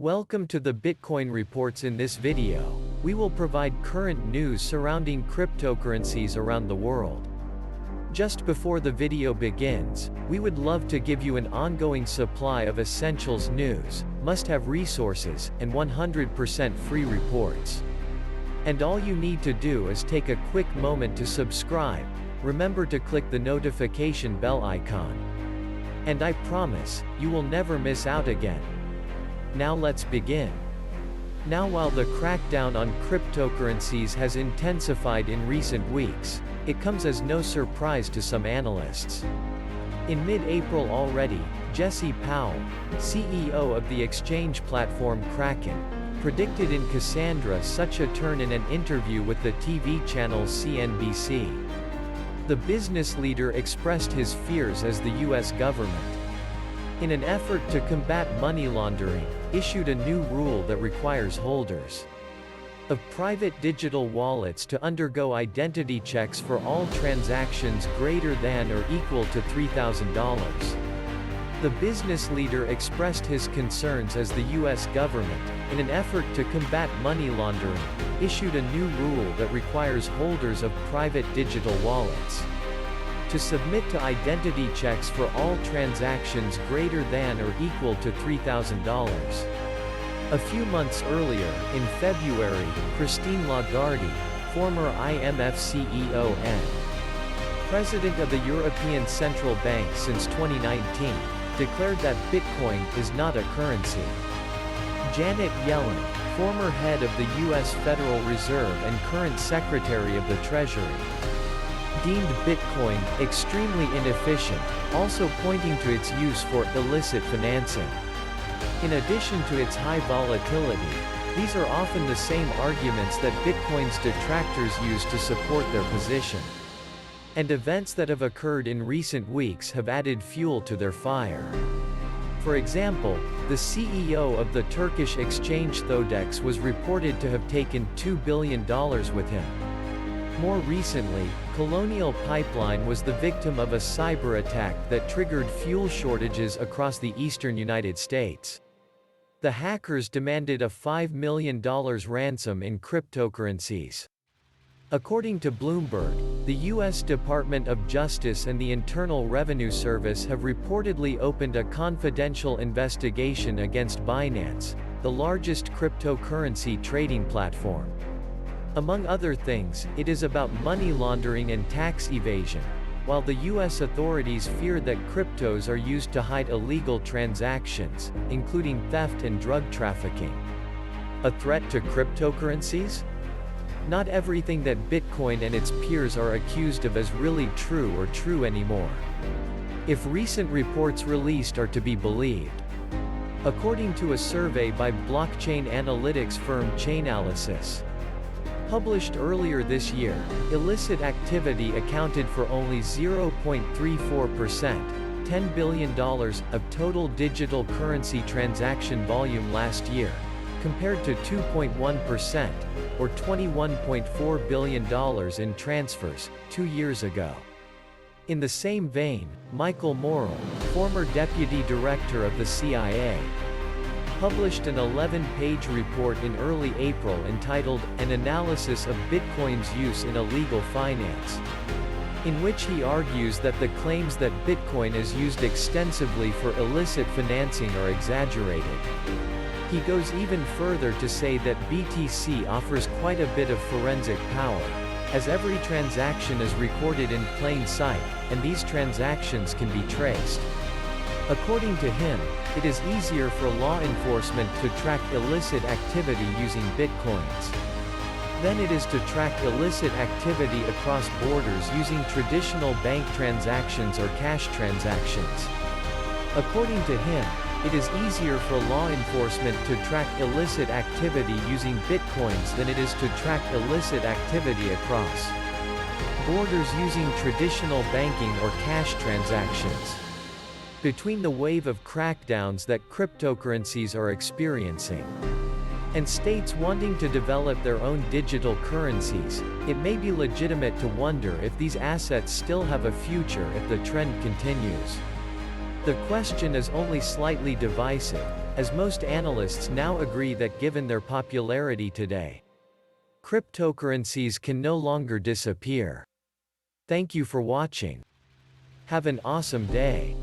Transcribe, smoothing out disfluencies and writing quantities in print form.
Welcome to the Bitcoin Reports. In this video, we will provide current news surrounding cryptocurrencies around the world. Just before the video begins, we would love to give you an ongoing supply of essentials news, must-have resources, and 100% free reports. And all you need to do is take a quick moment to subscribe. Remember to click the notification bell icon. And I promise, you will never miss out again. Now let's begin. Now, while the crackdown on cryptocurrencies has intensified in recent weeks, it comes as no surprise to some analysts. In mid-April already, Jesse Powell, CEO of the exchange platform Kraken, predicted in Cassandra such a turn in an interview with the TV channel CNBC. The business leader expressed his fears as the U.S. government, in an effort to combat money laundering, issued a new rule that requires holders of private digital wallets to undergo identity checks for all transactions greater than or equal to $3,000. The business leader expressed his concerns as the U.S. government, in an effort to combat money laundering, issued a new rule that requires holders of private digital wallets to submit to identity checks for all transactions greater than or equal to $3,000. A few months earlier, in February, Christine Lagarde, former IMF CEO and president of the European Central Bank since 2019, declared that Bitcoin is not a currency. Janet Yellen, former head of the U.S. Federal Reserve and current Secretary of the Treasury, deemed Bitcoin extremely inefficient, also pointing to its use for illicit financing. In addition to its high volatility, these are often the same arguments that Bitcoin's detractors use to support their position. And events that have occurred in recent weeks have added fuel to their fire. For example, the CEO of the Turkish exchange 𝐂𝐑𝐘𝐏𝐓𝐎 was reported to have taken $2 billion with him. More recently, Colonial Pipeline was the victim of a cyber attack that triggered fuel shortages across the eastern United States. The hackers demanded a $5 million ransom in cryptocurrencies. According to Bloomberg, the U.S. Department of Justice and the Internal Revenue Service have reportedly opened a confidential investigation against Binance, the largest cryptocurrency trading platform. Among other things, it is about money laundering and tax evasion, while the U.S. authorities fear that cryptos are used to hide illegal transactions, including theft and drug trafficking. A threat to cryptocurrencies? Not everything that Bitcoin and its peers are accused of is really true or true anymore, if recent reports released are to be believed. According to a survey by blockchain analytics firm Chainalysis, published earlier this year, illicit activity accounted for only 0.34%, $10 billion, of total digital currency transaction volume last year, compared to 2.1%, or $21.4 billion in transfers, 2 years ago. In the same vein, Michael Morell, former deputy director of the CIA, published an 11-page report in early April entitled, An Analysis of Bitcoin's Use in Illegal Finance, in which he argues that the claims that Bitcoin is used extensively for illicit financing are exaggerated. He goes even further to say that BTC offers quite a bit of forensic power, as every transaction is recorded in plain sight, and these transactions can be traced. According to him, it is easier for law enforcement to track illicit activity using bitcoins than it is to track illicit activity across borders using traditional bank transactions or cash transactions. According to him, it is easier for law enforcement to track illicit activity using bitcoins than it is to track illicit activity across borders using traditional banking or cash transactions. Between the wave of crackdowns that cryptocurrencies are experiencing and states wanting to develop their own digital currencies, it may be legitimate to wonder if these assets still have a future if the trend continues. The question is only slightly divisive, as most analysts now agree that given their popularity today, cryptocurrencies can no longer disappear. Thank you for watching. Have an awesome day.